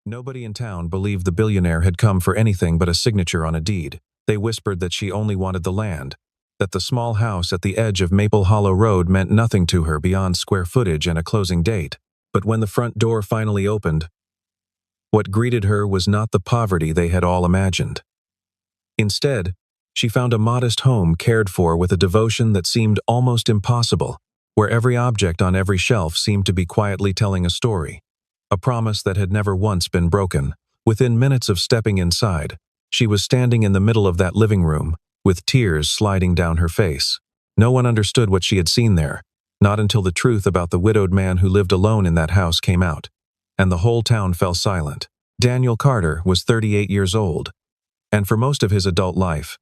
Nobody in town believed the billionaire had come for anything but a signature on a deed. They whispered that she only wanted the land, that the small house at the edge of Maple Hollow Road meant nothing to her beyond square footage and a closing date. But when the front door finally opened, what greeted her was not the poverty they had all imagined. Instead, she found a modest home cared for with a devotion that seemed almost impossible, where every object on every shelf seemed to be quietly telling a story, a promise that had never once been broken. Within minutes of stepping inside, she was standing in the middle of that living room, with tears sliding down her face. No one understood what she had seen there, not until the truth about the widowed man who lived alone in that house came out, and the whole town fell silent. Daniel Carter was 38 years old, and for most of his adult life,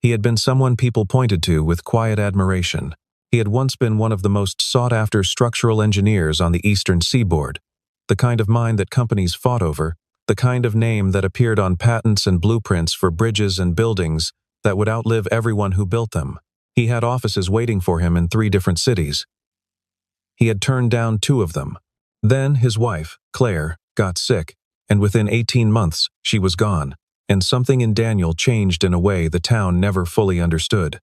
he had been someone people pointed to with quiet admiration. He had once been one of the most sought-after structural engineers on the eastern seaboard, the kind of mind that companies fought over, the kind of name that appeared on patents and blueprints for bridges and buildings that would outlive everyone who built them. He had offices waiting for him in 3 different cities. He had turned down 2 of them. Then his wife, Claire, got sick, and within 18 months she was gone, and something in Daniel changed in a way the town never fully understood.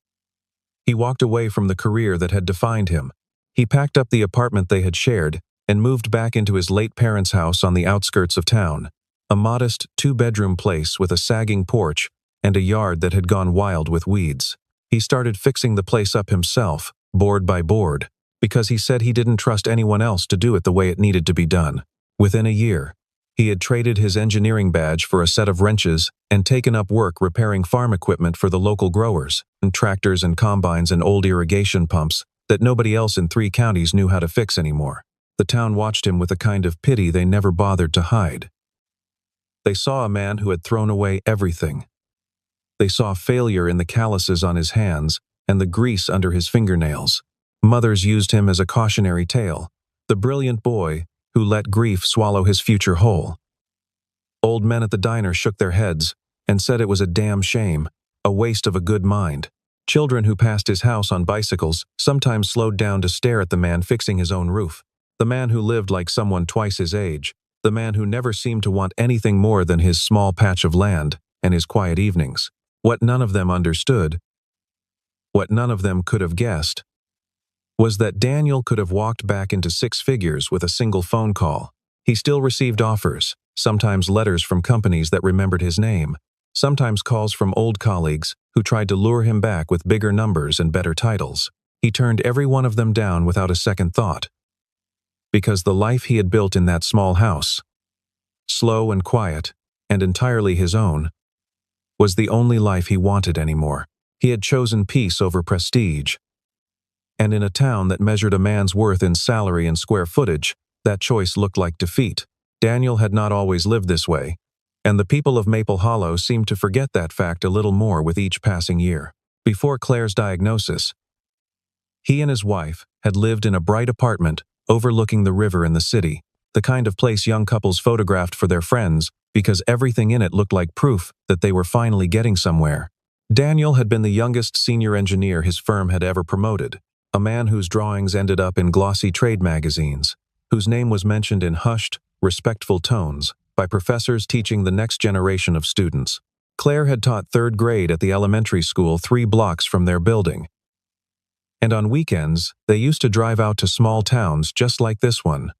He walked away from the career that had defined him. He packed up the apartment they had shared and moved back into his late parents' house on the outskirts of town, a modest 2-bedroom place with a sagging porch and a yard that had gone wild with weeds. He started fixing the place up himself, board by board, because he said he didn't trust anyone else to do it the way it needed to be done. Within a year, he had traded his engineering badge for a set of wrenches and taken up work repairing farm equipment for the local growers, and tractors and combines and old irrigation pumps that nobody else in 3 counties knew how to fix anymore. The town watched him with a kind of pity they never bothered to hide. They saw a man who had thrown away everything. They saw failure in the calluses on his hands and the grease under his fingernails. Mothers used him as a cautionary tale, the brilliant boy who let grief swallow his future whole. Old men at the diner shook their heads and said it was a damn shame, a waste of a good mind. Children who passed his house on bicycles sometimes slowed down to stare at the man fixing his own roof, the man who lived like someone twice his age, the man who never seemed to want anything more than his small patch of land and his quiet evenings. What none of them understood, what none of them could have guessed, was that Daniel could have walked back into 6 figures with a single phone call. He still received offers, sometimes letters from companies that remembered his name, sometimes calls from old colleagues who tried to lure him back with bigger numbers and better titles. He turned every one of them down without a second thought, because the life he had built in that small house, slow and quiet, and entirely his own, was the only life he wanted anymore. He had chosen peace over prestige, and in a town that measured a man's worth in salary and square footage, that choice looked like defeat. Daniel had not always lived this way, and the people of Maple Hollow seemed to forget that fact a little more with each passing year. Before Claire's diagnosis, he and his wife had lived in a bright apartment overlooking the river in the city, the kind of place young couples photographed for their friends because everything in it looked like proof that they were finally getting somewhere. Daniel had been the youngest senior engineer his firm had ever promoted, a man whose drawings ended up in glossy trade magazines, whose name was mentioned in hushed, respectful tones by professors teaching the next generation of students. Claire had taught 3rd grade at the elementary school 3 blocks from their building, and on weekends they used to drive out to small towns just like this one,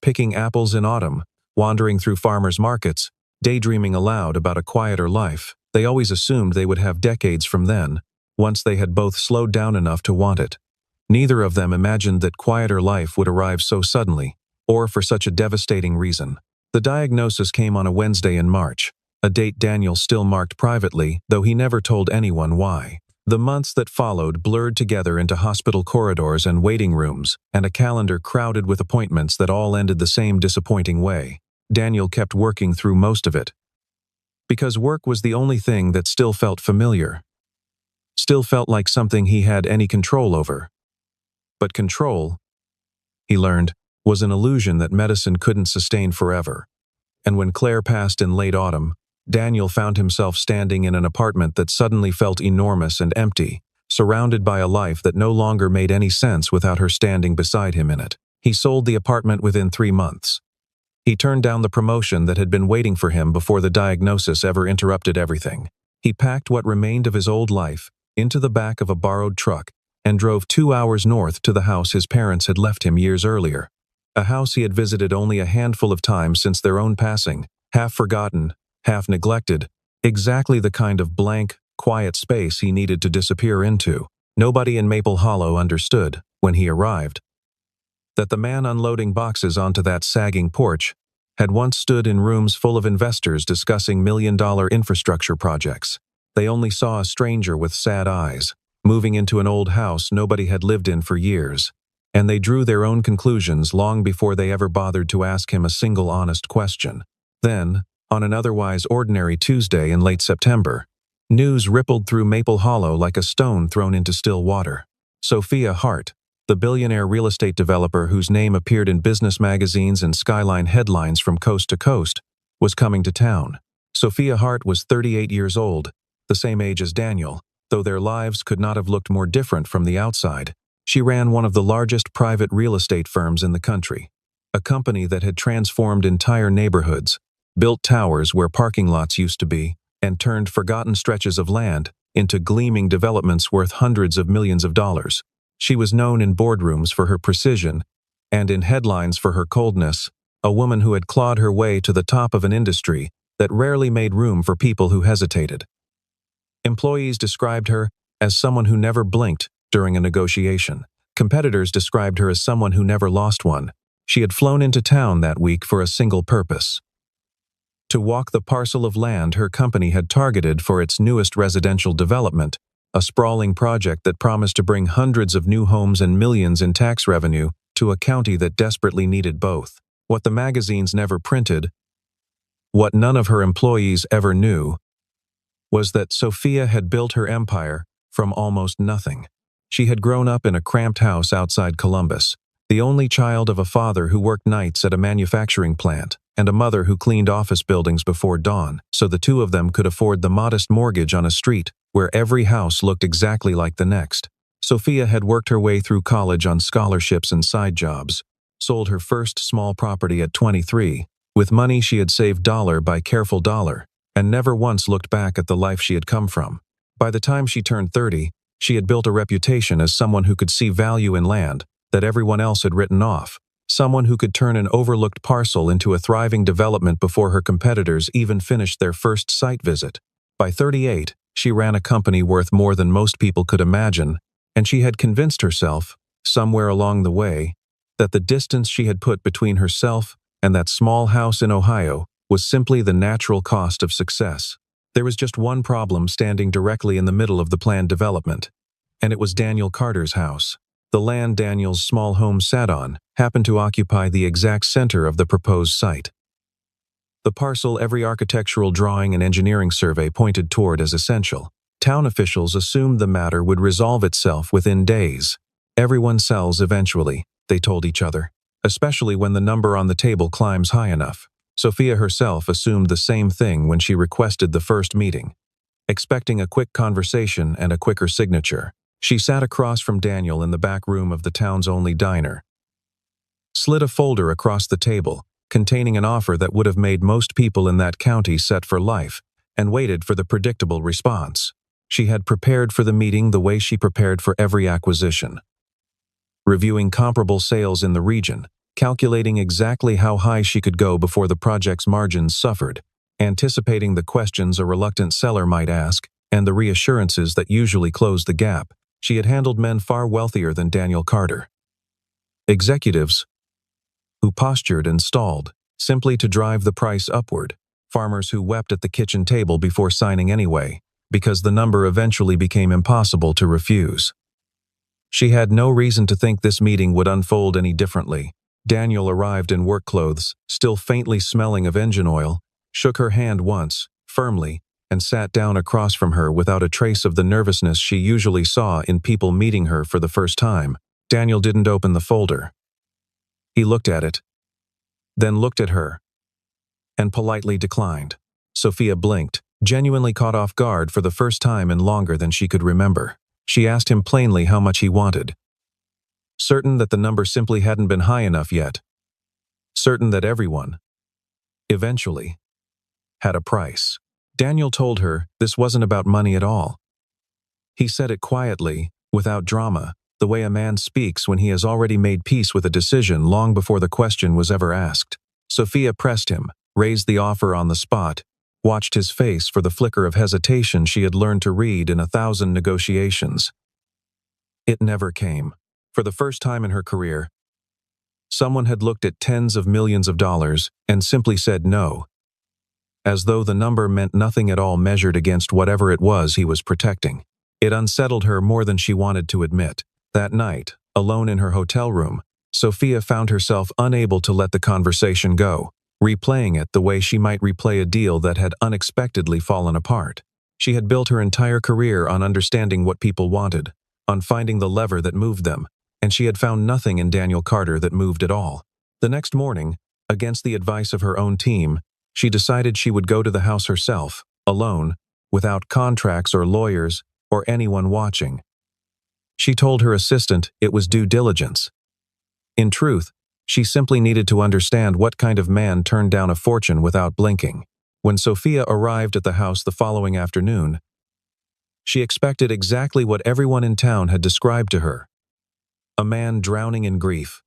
picking apples in autumn, wandering through farmers' markets, daydreaming aloud about a quieter life they always assumed they would have decades from then, once they had both slowed down enough to want it. Neither of them imagined that quieter life would arrive so suddenly, or for such a devastating reason. The diagnosis came on a Wednesday in March, a date Daniel still marked privately, though he never told anyone why. The months that followed blurred together into hospital corridors and waiting rooms, and a calendar crowded with appointments that all ended the same disappointing way. Daniel kept working through most of it, because work was the only thing that still felt familiar, still felt like something he had any control over. But control, he learned, was an illusion that medicine couldn't sustain forever. And when Claire passed in late autumn, Daniel found himself standing in an apartment that suddenly felt enormous and empty, surrounded by a life that no longer made any sense without her standing beside him in it. He sold the apartment within 3 months. He turned down the promotion that had been waiting for him before the diagnosis ever interrupted everything. He packed what remained of his old life into the back of a borrowed truck and drove 2 hours north to the house his parents had left him years earlier. A house he had visited only a handful of times since their own passing, half forgotten, half neglected, exactly the kind of blank, quiet space he needed to disappear into. Nobody in Maple Hollow understood, when he arrived, that the man unloading boxes onto that sagging porch had once stood in rooms full of investors discussing million-dollar infrastructure projects. They only saw a stranger with sad eyes, moving into an old house nobody had lived in for years, and they drew their own conclusions long before they ever bothered to ask him a single honest question. Then, on an otherwise ordinary Tuesday in late September, news rippled through Maple Hollow like a stone thrown into still water. Sophia Hart, the billionaire real estate developer whose name appeared in business magazines and skyline headlines from coast to coast, was coming to town. Sophia Hart was 38 years old, the same age as Daniel, though their lives could not have looked more different from the outside. She ran one of the largest private real estate firms in the country, a company that had transformed entire neighborhoods, built towers where parking lots used to be, and turned forgotten stretches of land into gleaming developments worth hundreds of millions of dollars. She was known in boardrooms for her precision, and in headlines for her coldness, a woman who had clawed her way to the top of an industry that rarely made room for people who hesitated. Employees described her as someone who never blinked during a negotiation. Competitors described her as someone who never lost one. She had flown into town that week for a single purpose: to walk the parcel of land her company had targeted for its newest residential development, a sprawling project that promised to bring hundreds of new homes and millions in tax revenue to a county that desperately needed both. What the magazines never printed, what none of her employees ever knew, was that Sophia had built her empire from almost nothing. She had grown up in a cramped house outside Columbus, the only child of a father who worked nights at a manufacturing plant and a mother who cleaned office buildings before dawn, so the two of them could afford the modest mortgage on a street where every house looked exactly like the next. Sophia had worked her way through college on scholarships and side jobs, sold her first small property at 23, with money she had saved dollar by careful dollar, and never once looked back at the life she had come from. By the time she turned 30, she had built a reputation as someone who could see value in land that everyone else had written off, someone who could turn an overlooked parcel into a thriving development before her competitors even finished their first site visit. By 38, she ran a company worth more than most people could imagine, and she had convinced herself, somewhere along the way, that the distance she had put between herself and that small house in Ohio was simply the natural cost of success. There was just one problem standing directly in the middle of the planned development, and it was Daniel Carter's house. The land Daniel's small home sat on happened to occupy the exact center of the proposed site. The parcel every architectural drawing and engineering survey pointed toward as essential. Town officials assumed the matter would resolve itself within days. Everyone sells eventually, they told each other, especially when the number on the table climbs high enough. Sophia herself assumed the same thing when she requested the first meeting. Expecting a quick conversation and a quicker signature, she sat across from Daniel in the back room of the town's only diner, slid a folder across the table containing an offer that would have made most people in that county set for life, and waited for the predictable response. She had prepared for the meeting the way she prepared for every acquisition, reviewing comparable sales in the region, calculating exactly how high she could go before the project's margins suffered, anticipating the questions a reluctant seller might ask, and the reassurances that usually closed the gap. She had handled men far wealthier than Daniel Carter. Executives who postured and stalled, simply to drive the price upward. Farmers who wept at the kitchen table before signing anyway, because the number eventually became impossible to refuse. She had no reason to think this meeting would unfold any differently. Daniel arrived in work clothes, still faintly smelling of engine oil, shook her hand once, firmly, and sat down across from her without a trace of the nervousness she usually saw in people meeting her for the first time. Daniel didn't open the folder. He looked at it, then looked at her, and politely declined. Sophia blinked, genuinely caught off guard for the first time in longer than she could remember. She asked him plainly how much he wanted, certain that the number simply hadn't been high enough yet, certain that everyone, eventually, had a price. Daniel told her this wasn't about money at all. He said it quietly, without drama, the way a man speaks when he has already made peace with a decision long before the question was ever asked. Sophia pressed him, raised the offer on the spot, watched his face for the flicker of hesitation she had learned to read in 1,000 negotiations. It never came. For the first time in her career, someone had looked at tens of millions of dollars and simply said no, as though the number meant nothing at all measured against whatever it was he was protecting. It unsettled her more than she wanted to admit. That night, alone in her hotel room, Sophia found herself unable to let the conversation go, replaying it the way she might replay a deal that had unexpectedly fallen apart. She had built her entire career on understanding what people wanted, on finding the lever that moved them, and she had found nothing in Daniel Carter that moved at all. The next morning, against the advice of her own team, she decided she would go to the house herself, alone, without contracts or lawyers or anyone watching. She told her assistant it was due diligence. In truth, she simply needed to understand what kind of man turned down a fortune without blinking. When Sophia arrived at the house the following afternoon, she expected exactly what everyone in town had described to her. A man drowning in grief.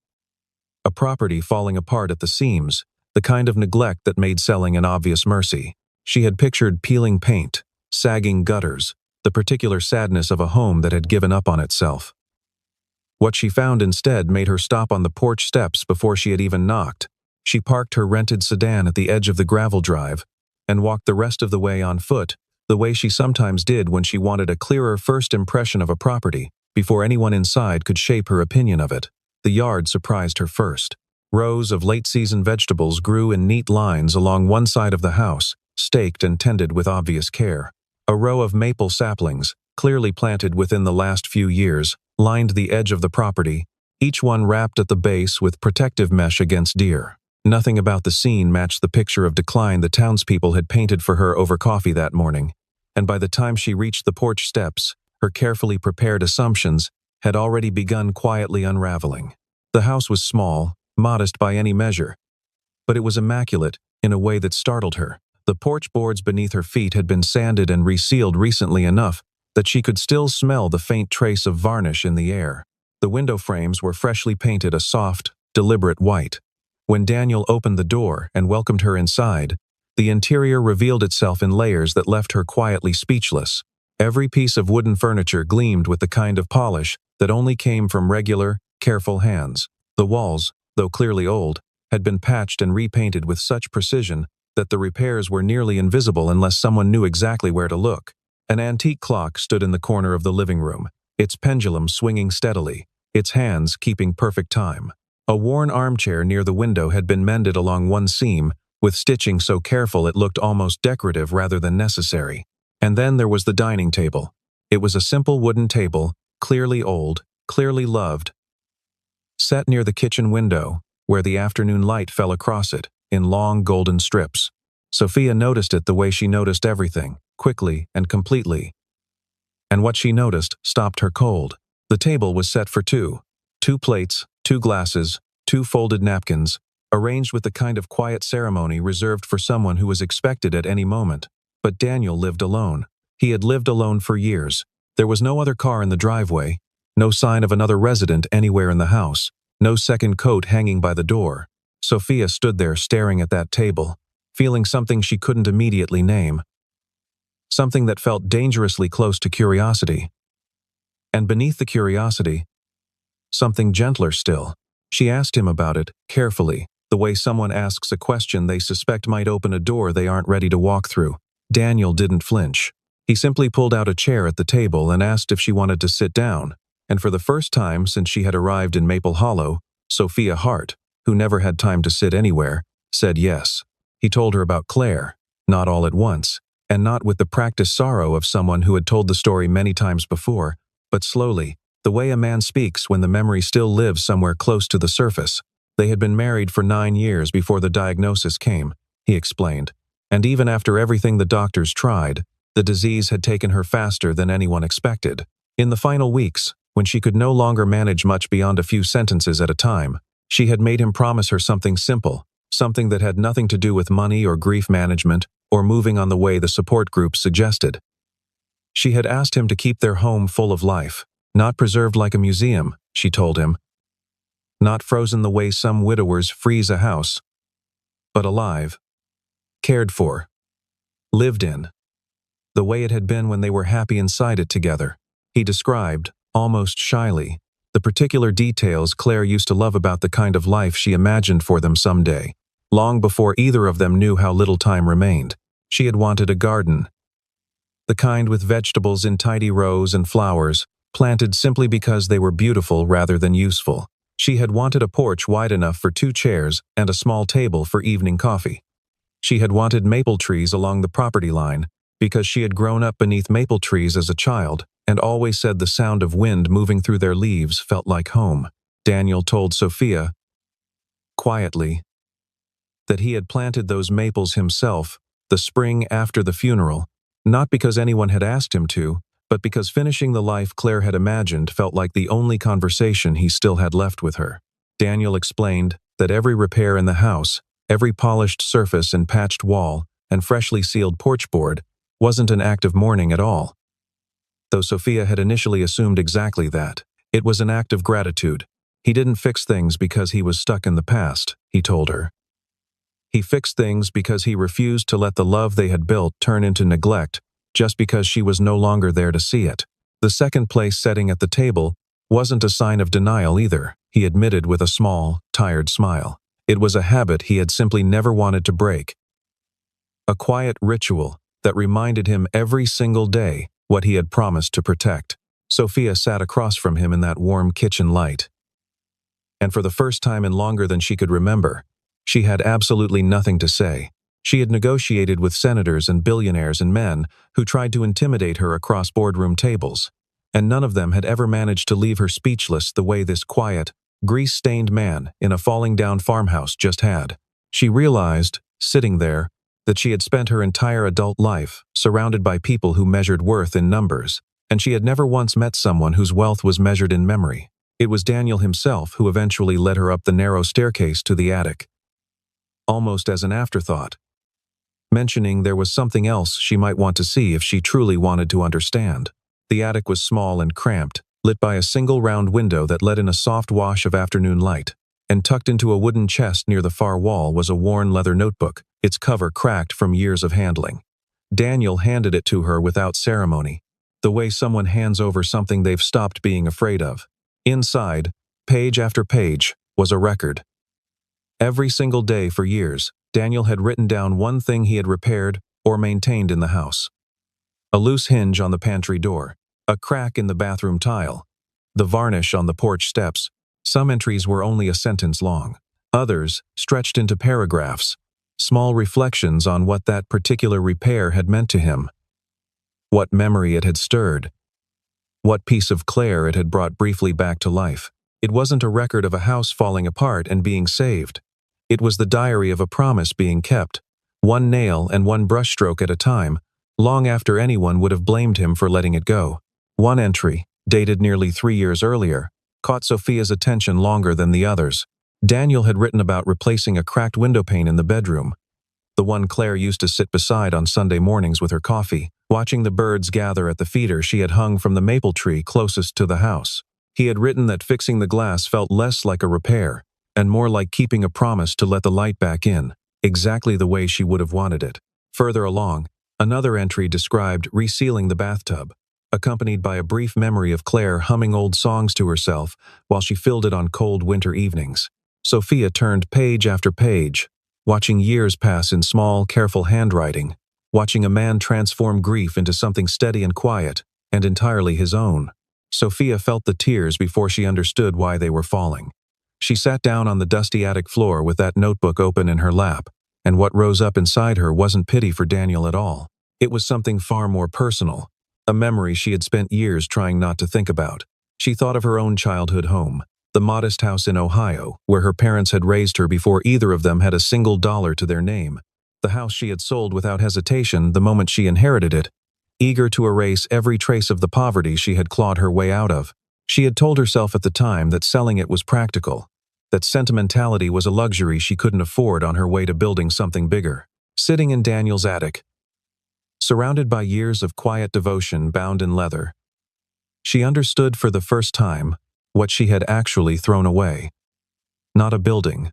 A property falling apart at the seams, the kind of neglect that made selling an obvious mercy. She had pictured peeling paint, sagging gutters, the particular sadness of a home that had given up on itself. What she found instead made her stop on the porch steps before she had even knocked. She parked her rented sedan at the edge of the gravel drive and walked the rest of the way on foot, the way she sometimes did when she wanted a clearer first impression of a property, before anyone inside could shape her opinion of it. The yard surprised her first. Rows of late-season vegetables grew in neat lines along one side of the house, staked and tended with obvious care. A row of maple saplings, clearly planted within the last few years, lined the edge of the property, each one wrapped at the base with protective mesh against deer. Nothing about the scene matched the picture of decline the townspeople had painted for her over coffee that morning, and by the time she reached the porch steps, her carefully prepared assumptions had already begun quietly unraveling. The house was small, modest by any measure, but it was immaculate in a way that startled her. The porch boards beneath her feet had been sanded and resealed recently enough that she could still smell the faint trace of varnish in the air. The window frames were freshly painted a soft, deliberate white. When Daniel opened the door and welcomed her inside, the interior revealed itself in layers that left her quietly speechless. Every piece of wooden furniture gleamed with the kind of polish that only came from regular, careful hands. The walls, though clearly old, had been patched and repainted with such precision that the repairs were nearly invisible unless someone knew exactly where to look. An antique clock stood in the corner of the living room, its pendulum swinging steadily, its hands keeping perfect time. A worn armchair near the window had been mended along one seam, with stitching so careful it looked almost decorative rather than necessary. And then there was the dining table. It was a simple wooden table, clearly old, clearly loved, set near the kitchen window, where the afternoon light fell across it, in long golden strips. Sophia noticed it the way she noticed everything, quickly and completely. And what she noticed stopped her cold. The table was set for two. 2 plates, 2 glasses, 2 folded napkins, arranged with the kind of quiet ceremony reserved for someone who was expected at any moment. But Daniel lived alone. He had lived alone for years. There was no other car in the driveway, no sign of another resident anywhere in the house, no second coat hanging by the door. Sophia stood there staring at that table, feeling something she couldn't immediately name. Something that felt dangerously close to curiosity. And beneath the curiosity, something gentler still. She asked him about it, carefully, the way someone asks a question they suspect might open a door they aren't ready to walk through. Daniel didn't flinch. He simply pulled out a chair at the table and asked if she wanted to sit down, and for the first time since she had arrived in Maple Hollow, Sophia Hart, who never had time to sit anywhere, said yes. He told her about Claire, not all at once, and not with the practiced sorrow of someone who had told the story many times before, but slowly, the way a man speaks when the memory still lives somewhere close to the surface. They had been married for 9 years before the diagnosis came, he explained, and even after everything the doctors tried, the disease had taken her faster than anyone expected. In the final weeks, when she could no longer manage much beyond a few sentences at a time, she had made him promise her something simple, something that had nothing to do with money or grief management or moving on the way the support group suggested. She had asked him to keep their home full of life, not preserved like a museum, she told him, not frozen the way some widowers freeze a house, but alive, cared for, lived in, the way it had been when they were happy inside it together. He described, almost shyly, the particular details Claire used to love about the kind of life she imagined for them someday. Long before either of them knew how little time remained, she had wanted a garden. The kind with vegetables in tidy rows and flowers, planted simply because they were beautiful rather than useful. She had wanted a porch wide enough for 2 chairs and a small table for evening coffee. She had wanted maple trees along the property line, because she had grown up beneath maple trees as a child and always said the sound of wind moving through their leaves felt like home. Daniel told Sophia, quietly, that he had planted those maples himself the spring after the funeral, not because anyone had asked him to, but because finishing the life Claire had imagined felt like the only conversation he still had left with her. Daniel explained that every repair in the house, every polished surface and patched wall, and freshly sealed porch board, wasn't an act of mourning at all. Though Sophia had initially assumed exactly that. It was an act of gratitude. He didn't fix things because he was stuck in the past, he told her. He fixed things because he refused to let the love they had built turn into neglect just because she was no longer there to see it. The second place setting at the table wasn't a sign of denial either, he admitted with a small, tired smile. It was a habit he had simply never wanted to break. A quiet ritual that reminded him every single day what he had promised to protect. Sophia sat across from him in that warm kitchen light. And for the first time in longer than she could remember, she had absolutely nothing to say. She had negotiated with senators and billionaires and men who tried to intimidate her across boardroom tables, and none of them had ever managed to leave her speechless the way this quiet, grease-stained man in a falling-down farmhouse just had. She realized, sitting there, that she had spent her entire adult life surrounded by people who measured worth in numbers, and she had never once met someone whose wealth was measured in memory. It was Daniel himself who eventually led her up the narrow staircase to the attic, almost as an afterthought, mentioning there was something else she might want to see if she truly wanted to understand. The attic was small and cramped, lit by a single round window that let in a soft wash of afternoon light, and tucked into a wooden chest near the far wall was a worn leather notebook, its cover cracked from years of handling. Daniel handed it to her without ceremony, the way someone hands over something they've stopped being afraid of. Inside, page after page, was a record. Every single day for years, Daniel had written down one thing he had repaired or maintained in the house. A loose hinge on the pantry door, a crack in the bathroom tile, the varnish on the porch steps. Some entries were only a sentence long. Others stretched into paragraphs, small reflections on what that particular repair had meant to him, what memory it had stirred, what piece of Claire it had brought briefly back to life. It wasn't a record of a house falling apart and being saved. It was the diary of a promise being kept, one nail and one brushstroke at a time, long after anyone would have blamed him for letting it go. One entry, dated nearly 3 years earlier, caught Sophia's attention longer than the others. Daniel had written about replacing a cracked windowpane in the bedroom, the one Claire used to sit beside on Sunday mornings with her coffee, watching the birds gather at the feeder she had hung from the maple tree closest to the house. He had written that fixing the glass felt less like a repair, and more like keeping a promise to let the light back in, exactly the way she would have wanted it. Further along, another entry described resealing the bathtub, accompanied by a brief memory of Claire humming old songs to herself while she filled it on cold winter evenings. Sophia turned page after page, watching years pass in small, careful handwriting, watching a man transform grief into something steady and quiet, and entirely his own. Sophia felt the tears before she understood why they were falling. She sat down on the dusty attic floor with that notebook open in her lap, and what rose up inside her wasn't pity for Daniel at all. It was something far more personal, a memory she had spent years trying not to think about. She thought of her own childhood home, the modest house in Ohio, where her parents had raised her before either of them had a single dollar to their name. The house she had sold without hesitation the moment she inherited it, eager to erase every trace of the poverty she had clawed her way out of. She had told herself at the time that selling it was practical, that sentimentality was a luxury she couldn't afford on her way to building something bigger. Sitting in Daniel's attic, surrounded by years of quiet devotion bound in leather, she understood for the first time what she had actually thrown away. Not a building,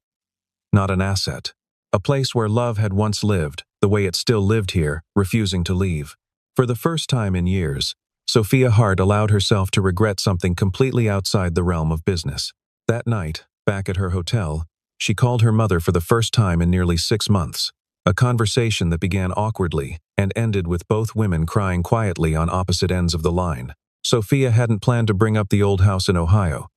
not an asset. A place where love had once lived, the way it still lived here, refusing to leave. For the first time in years, Sophia Hart allowed herself to regret something completely outside the realm of business. That night, back at her hotel, she called her mother for the first time in nearly 6 months. A conversation that began awkwardly and ended with both women crying quietly on opposite ends of the line. Sophia hadn't planned to bring up the old house in Ohio,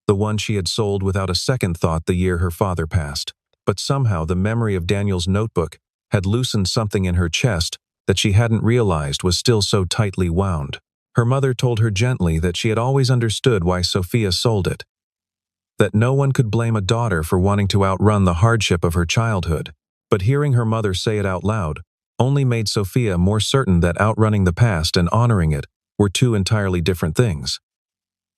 the one she had sold without a second thought the year her father passed. But somehow the memory of Daniel's notebook had loosened something in her chest that she hadn't realized was still so tightly wound. Her mother told her gently that she had always understood why Sophia sold it, that no one could blame a daughter for wanting to outrun the hardship of her childhood. But hearing her mother say it out loud only made Sophia more certain that outrunning the past and honoring it were two entirely different things.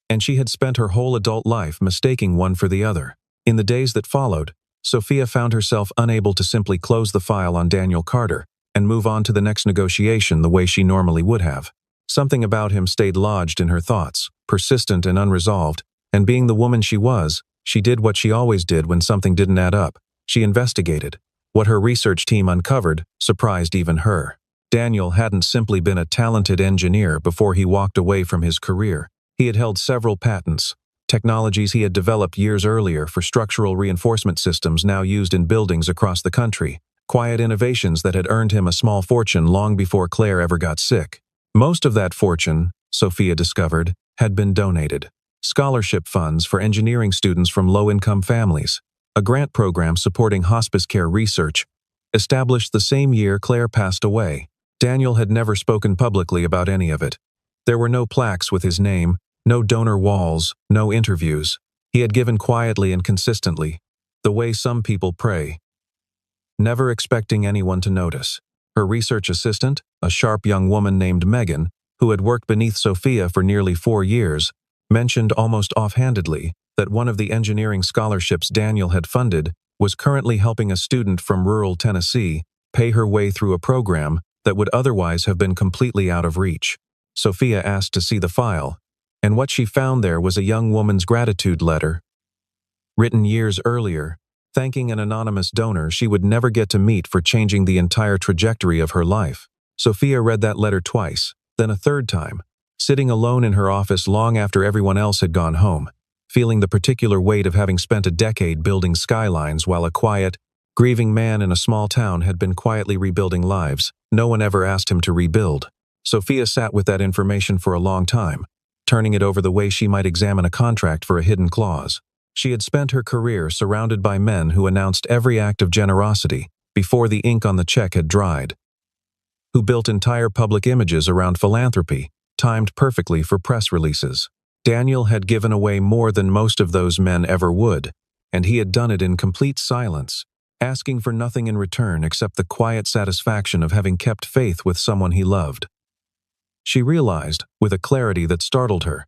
And she had spent her whole adult life mistaking one for the other. In the days that followed, Sophia found herself unable to simply close the file on Daniel Carter and move on to the next negotiation the way she normally would have. Something about him stayed lodged in her thoughts, persistent and unresolved, and being the woman she was, she did what she always did when something didn't add up. She investigated. What her research team uncovered surprised even her. Daniel hadn't simply been a talented engineer before he walked away from his career. He had held several patents, technologies he had developed years earlier for structural reinforcement systems now used in buildings across the country, quiet innovations that had earned him a small fortune long before Claire ever got sick. Most of that fortune, Sophia discovered, had been donated. Scholarship funds for engineering students from low-income families, a grant program supporting hospice care research, established the same year Claire passed away. Daniel had never spoken publicly about any of it. There were no plaques with his name, no donor walls, no interviews. He had given quietly and consistently, the way some people pray, never expecting anyone to notice. Her research assistant, a sharp young woman named Megan, who had worked beneath Sophia for nearly 4 years, mentioned almost offhandedly that one of the engineering scholarships Daniel had funded was currently helping a student from rural Tennessee pay her way through a program that would otherwise have been completely out of reach. Sophia asked to see the file, and what she found there was a young woman's gratitude letter, written years earlier, thanking an anonymous donor she would never get to meet for changing the entire trajectory of her life. Sophia read that letter twice, then a third time, sitting alone in her office long after everyone else had gone home, feeling the particular weight of having spent a decade building skylines while a quiet, grieving man in a small town had been quietly rebuilding lives no one ever asked him to rebuild. Sophia sat with that information for a long time, turning it over the way she might examine a contract for a hidden clause. She had spent her career surrounded by men who announced every act of generosity before the ink on the check had dried, who built entire public images around philanthropy, timed perfectly for press releases. Daniel had given away more than most of those men ever would, and he had done it in complete silence, asking for nothing in return except the quiet satisfaction of having kept faith with someone he loved. She realized, with a clarity that startled her,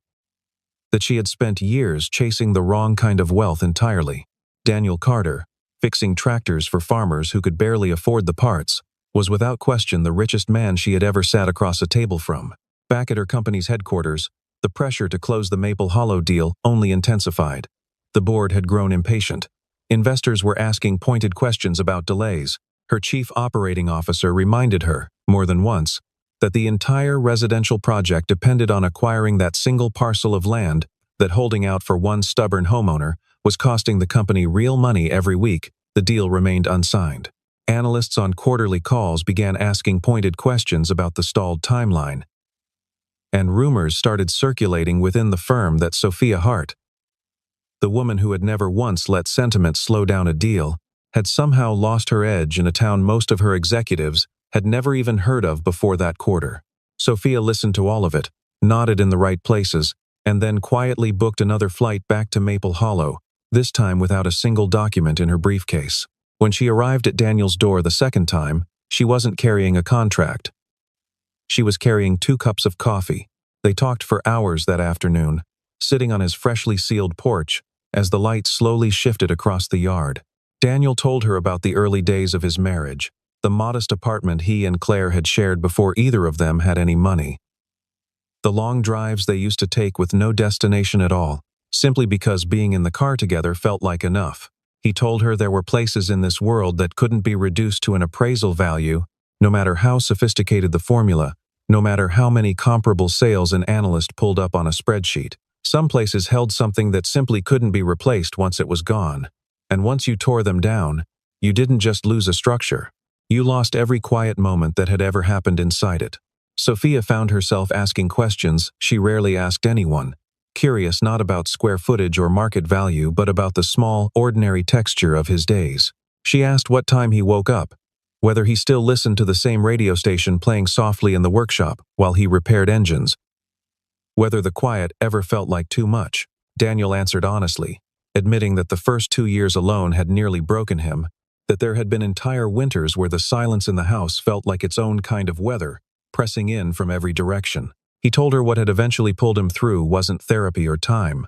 that she had spent years chasing the wrong kind of wealth entirely. Daniel Carter, fixing tractors for farmers who could barely afford the parts, was without question the richest man she had ever sat across a table from. Back at her company's headquarters, the pressure to close the Maple Hollow deal only intensified. The board had grown impatient. Investors were asking pointed questions about delays. Her chief operating officer reminded her, more than once, that the entire residential project depended on acquiring that single parcel of land that holding out for one stubborn homeowner was costing the company real money every week. The deal remained unsigned. Analysts on quarterly calls began asking pointed questions about the stalled timeline, and rumors started circulating within the firm that Sophia Hart, the woman who had never once let sentiment slow down a deal, had somehow lost her edge in a town most of her executives had never even heard of before that quarter. Sophia listened to all of it, nodded in the right places, and then quietly booked another flight back to Maple Hollow, this time without a single document in her briefcase. When she arrived at Daniel's door the second time, she wasn't carrying a contract. She was carrying 2 cups of coffee. They talked for hours that afternoon, sitting on his freshly sealed porch, as the light slowly shifted across the yard. Daniel told her about the early days of his marriage, the modest apartment he and Claire had shared before either of them had any money. The long drives they used to take with no destination at all, simply because being in the car together felt like enough. He told her there were places in this world that couldn't be reduced to an appraisal value, no matter how sophisticated the formula, no matter how many comparable sales an analyst pulled up on a spreadsheet. Some places held something that simply couldn't be replaced once it was gone. And once you tore them down, you didn't just lose a structure. You lost every quiet moment that had ever happened inside it. Sophia found herself asking questions she rarely asked anyone, curious not about square footage or market value but about the small, ordinary texture of his days. She asked what time he woke up, whether he still listened to the same radio station playing softly in the workshop while he repaired engines, whether the quiet ever felt like too much. Daniel answered honestly, admitting that the first 2 years alone had nearly broken him, that there had been entire winters where the silence in the house felt like its own kind of weather, pressing in from every direction. He told her what had eventually pulled him through wasn't therapy or time,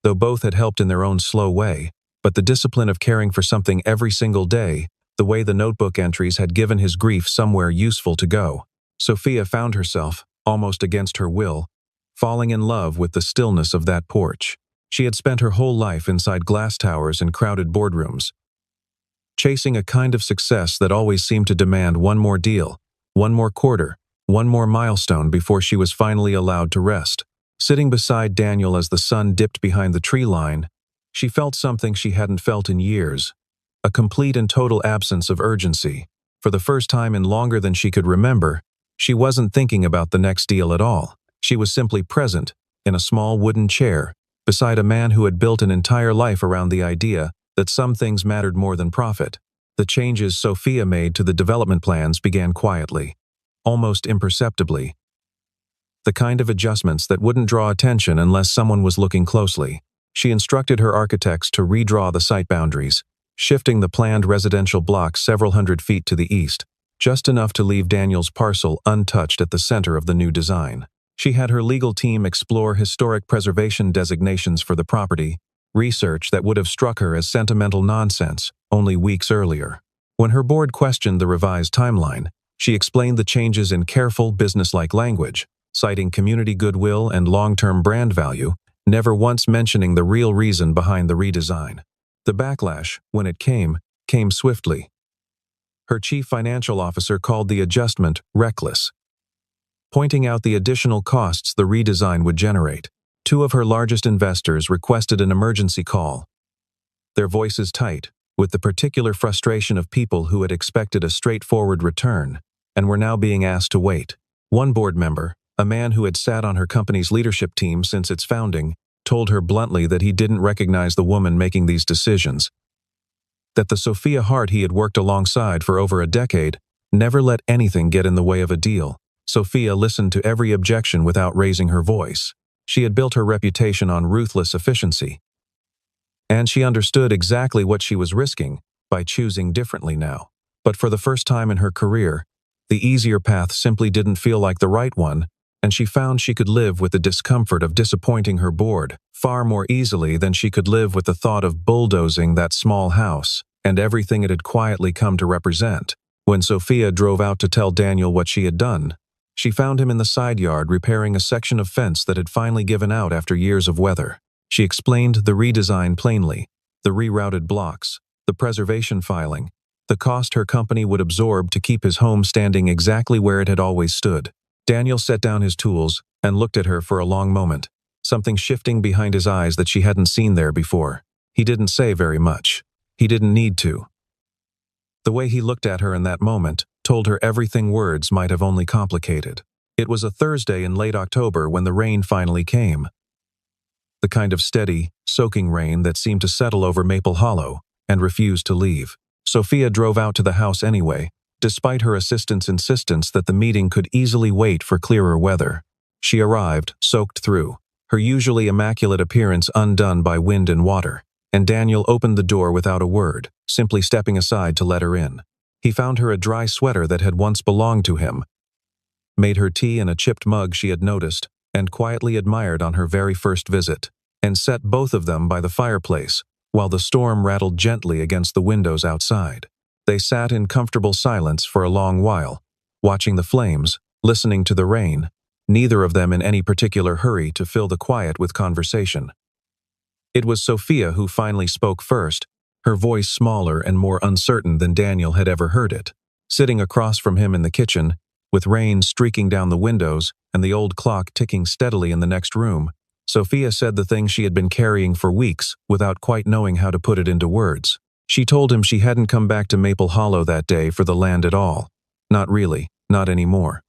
though both had helped in their own slow way, but the discipline of caring for something every single day, the way the notebook entries had given his grief somewhere useful to go. Sophia found herself, almost against her will, falling in love with the stillness of that porch. She had spent her whole life inside glass towers and crowded boardrooms, chasing a kind of success that always seemed to demand one more deal, one more quarter, one more milestone before she was finally allowed to rest. Sitting beside Daniel as the sun dipped behind the tree line, she felt something she hadn't felt in years, a complete and total absence of urgency. For the first time in longer than she could remember, she wasn't thinking about the next deal at all. She was simply present, in a small wooden chair, beside a man who had built an entire life around the idea that some things mattered more than profit. The changes Sophia made to the development plans began quietly, almost imperceptibly. The kind of adjustments that wouldn't draw attention unless someone was looking closely. She instructed her architects to redraw the site boundaries, shifting the planned residential block several hundred feet to the east, just enough to leave Daniel's parcel untouched at the center of the new design. She had her legal team explore historic preservation designations for the property, research that would have struck her as sentimental nonsense only weeks earlier. When her board questioned the revised timeline, she explained the changes in careful, businesslike language, citing community goodwill and long-term brand value, never once mentioning the real reason behind the redesign. The backlash, when it came swiftly. Her chief financial officer called the adjustment reckless, pointing out the additional costs the redesign would generate. 2 of her largest investors requested an emergency call, their voices tight, with the particular frustration of people who had expected a straightforward return and were now being asked to wait. One board member, a man who had sat on her company's leadership team since its founding, told her bluntly that he didn't recognize the woman making these decisions, that the Sophia Hart he had worked alongside for over a decade never let anything get in the way of a deal. Sophia listened to every objection without raising her voice. She had built her reputation on ruthless efficiency, and she understood exactly what she was risking by choosing differently now. But for the first time in her career, the easier path simply didn't feel like the right one, and she found she could live with the discomfort of disappointing her board far more easily than she could live with the thought of bulldozing that small house and everything it had quietly come to represent. When Sophia drove out to tell Daniel what she had done, she found him in the side yard repairing a section of fence that had finally given out after years of weather. She explained the redesign plainly, the rerouted blocks, the preservation filing, the cost her company would absorb to keep his home standing exactly where it had always stood. Daniel set down his tools and looked at her for a long moment, something shifting behind his eyes that she hadn't seen there before. He didn't say very much. He didn't need to. The way he looked at her in that moment told her everything words might have only complicated. It was a Thursday in late October when the rain finally came. The kind of steady, soaking rain that seemed to settle over Maple Hollow and refused to leave. Sophia drove out to the house anyway, despite her assistant's insistence that the meeting could easily wait for clearer weather. She arrived, soaked through, her usually immaculate appearance undone by wind and water, and Daniel opened the door without a word, simply stepping aside to let her in. He found her a dry sweater that had once belonged to him, made her tea in a chipped mug she had noticed and quietly admired on her very first visit. and set both of them by the fireplace, while the storm rattled gently against the windows outside. They sat in comfortable silence for a long while, watching the flames, listening to the rain, neither of them in any particular hurry to fill the quiet with conversation. It was Sophia who finally spoke first, her voice smaller and more uncertain than Daniel had ever heard it. Sitting across from him in the kitchen, with rain streaking down the windows and the old clock ticking steadily in the next room, Sophia said the thing she had been carrying for weeks without quite knowing how to put it into words. She told him she hadn't come back to Maple Hollow that day for the land at all. Not really, not anymore.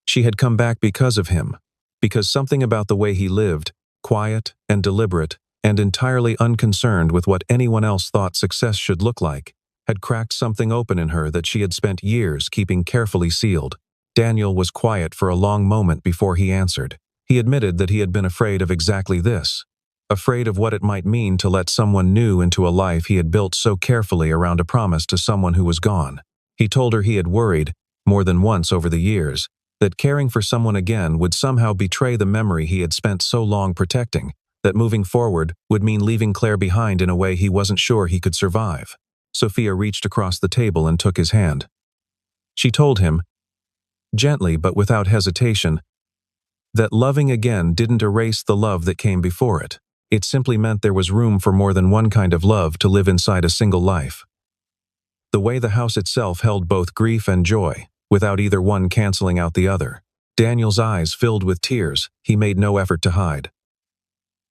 She had come back because of him, because something about the way he lived, quiet and deliberate and entirely unconcerned with what anyone else thought success should look like, had cracked something open in her that she had spent years keeping carefully sealed. Daniel was quiet for a long moment before he answered. He admitted that he had been afraid of exactly this, afraid of what it might mean to let someone new into a life he had built so carefully around a promise to someone who was gone. He told her he had worried, more than once over the years, that caring for someone again would somehow betray the memory he had spent so long protecting, that moving forward would mean leaving Claire behind in a way he wasn't sure he could survive. Sophia reached across the table and took his hand. She told him, gently but without hesitation, that loving again didn't erase the love that came before it. It simply meant there was room for more than one kind of love to live inside a single life. The way the house itself held both grief and joy, without either one canceling out the other. Daniel's eyes filled with tears he made no effort to hide.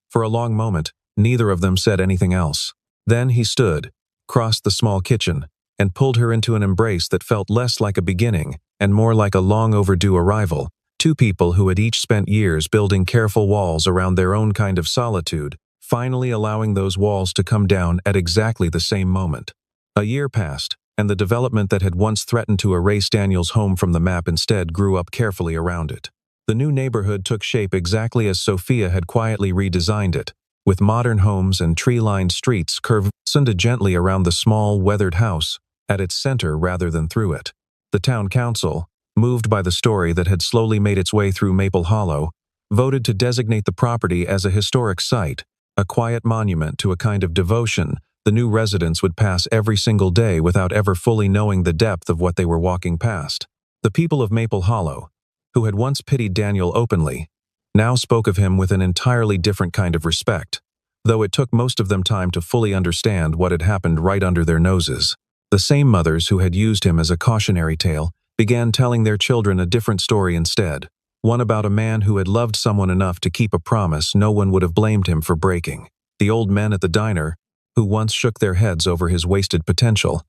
For a long moment, neither of them said anything else. Then he stood, crossed the small kitchen, and pulled her into an embrace that felt less like a beginning and more like a long overdue arrival. Two people who had each spent years building careful walls around their own kind of solitude, finally allowing those walls to come down at exactly the same moment. A year passed, and the development that had once threatened to erase Daniel's home from the map instead grew up carefully around it. The new neighborhood took shape exactly as Sophia had quietly redesigned it, with modern homes and tree-lined streets curved gently around the small, weathered house, at its center rather than through it. The town council, moved by the story that had slowly made its way through Maple Hollow, voted to designate the property as a historic site, a quiet monument to a kind of devotion the new residents would pass every single day without ever fully knowing the depth of what they were walking past. The people of Maple Hollow, who had once pitied Daniel openly, now spoke of him with an entirely different kind of respect, though it took most of them time to fully understand what had happened right under their noses. The same mothers who had used him as a cautionary tale began telling their children a different story instead, one about a man who had loved someone enough to keep a promise no one would have blamed him for breaking. The old men at the diner, who once shook their heads over his wasted potential,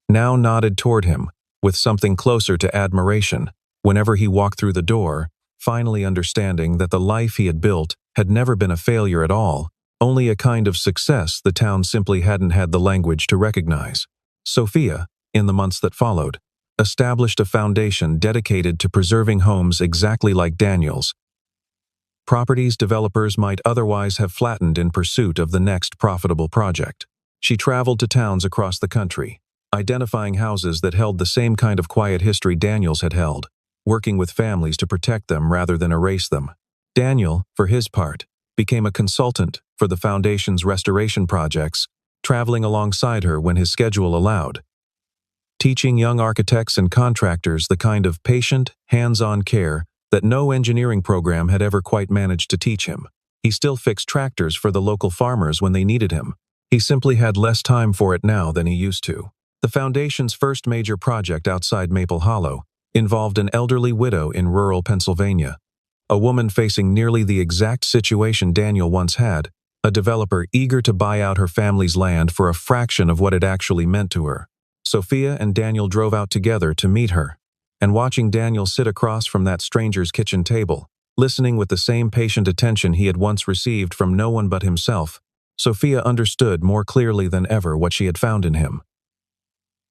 now nodded toward him with something closer to admiration whenever he walked through the door, finally understanding that the life he had built had never been a failure at all, only a kind of success the town simply hadn't had the language to recognize. Sophia, in the months that followed, established a foundation dedicated to preserving homes exactly like Daniel's, properties developers might otherwise have flattened in pursuit of the next profitable project. She traveled to towns across the country, identifying houses that held the same kind of quiet history Daniel's had held, working with families to protect them rather than erase them. Daniel, for his part, became a consultant for the foundation's restoration projects, traveling alongside her when his schedule allowed, teaching young architects and contractors the kind of patient, hands-on care that no engineering program had ever quite managed to teach him. He still fixed tractors for the local farmers when they needed him. He simply had less time for it now than he used to. The foundation's first major project outside Maple Hollow involved an elderly widow in rural Pennsylvania, a woman facing nearly the exact situation Daniel once had, a developer eager to buy out her family's land for a fraction of what it actually meant to her. Sophia and Daniel drove out together to meet her, and watching Daniel sit across from that stranger's kitchen table, listening with the same patient attention he had once received from no one but himself, Sophia understood more clearly than ever what she had found in him.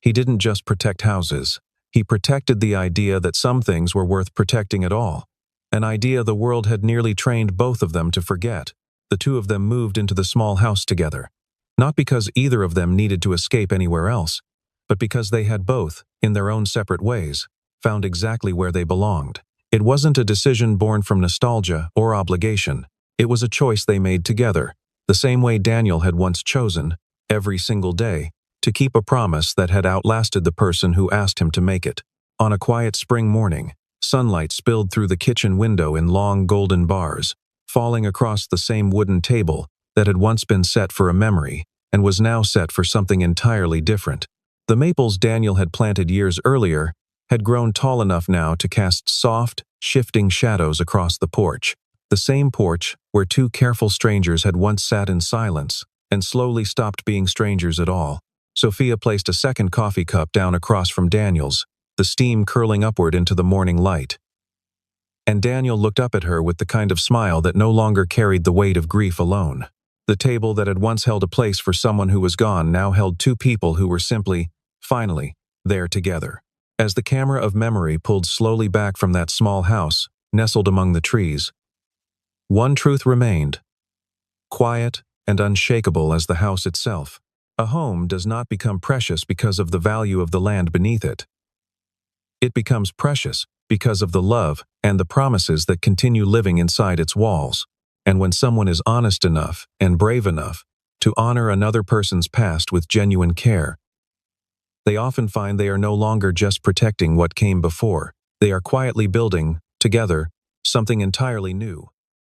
He didn't just protect houses. He protected the idea that some things were worth protecting at all, an idea the world had nearly trained both of them to forget. The two of them moved into the small house together, not because either of them needed to escape anywhere else, but because they had both, in their own separate ways, found exactly where they belonged. It wasn't a decision born from nostalgia or obligation. It was a choice they made together, the same way Daniel had once chosen, every single day, to keep a promise that had outlasted the person who asked him to make it. On a quiet spring morning, sunlight spilled through the kitchen window in long golden bars, falling across the same wooden table that had once been set for a memory and was now set for something entirely different. The maples Daniel had planted years earlier had grown tall enough now to cast soft, shifting shadows across the porch. The same porch where two careful strangers had once sat in silence and slowly stopped being strangers at all. Sophia placed a second coffee cup down across from Daniel's, the steam curling upward into the morning light. And Daniel looked up at her with the kind of smile that no longer carried the weight of grief alone. The table that had once held a place for someone who was gone now held two people who were simply, finally, there together. As the camera of memory pulled slowly back from that small house, nestled among the trees, one truth remained, quiet and unshakable as the house itself. A home does not become precious because of the value of the land beneath it. It becomes precious because of the love and the promises that continue living inside its walls. And when someone is honest enough and brave enough to honor another person's past with genuine care, they often find they are no longer just protecting what came before. They are quietly building, together, something entirely new.